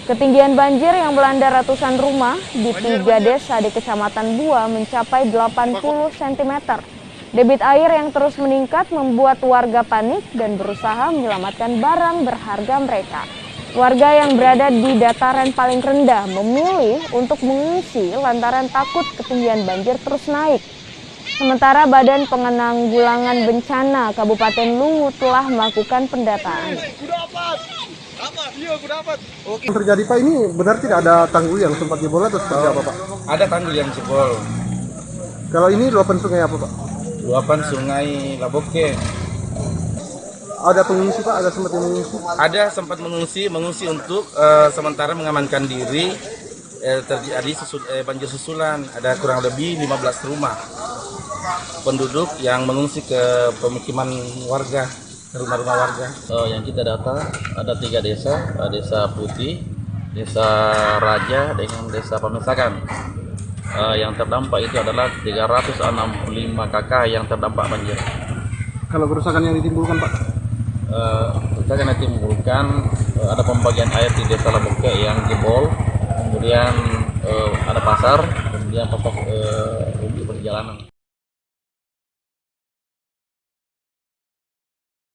Ketinggian banjir yang melanda ratusan rumah di 3 desa di Kecamatan Bua mencapai 80 cm. Debit air yang terus meningkat membuat warga panik dan berusaha menyelamatkan barang berharga mereka. Warga yang berada di dataran paling rendah memilih untuk mengungsi lantaran takut ketinggian banjir terus naik. Sementara Badan Penanggulangan Bencana Kabupaten Luwu telah melakukan pendataan. Yang terjadi Pak, ini benar tidak ada tanggul yang sempat jebol atau seperti apa Pak? Ada tanggul yang jebol. Kalau ini luapan sungai apa Pak? Luapan sungai Laboke. Ada pengungsi Pak? Ada sempat yang mengungsi? Ada sempat mengungsi untuk sementara mengamankan diri terjadi banjir susulan. Ada kurang lebih 15 rumah penduduk yang mengungsi ke pemukiman warga, rumah-rumah warga. Yang kita data ada 3 desa, Desa Putih, Desa Raja, dengan Desa Pamesakan. Yang terdampak itu adalah 365 KK yang terdampak banjir. Kalau kerusakan yang ditimbulkan Pak? Kita akan timbulkan ada pembagian air di Desa Laboke yang jebol, kemudian ada pasar, kemudian pokok rugi perjalanan.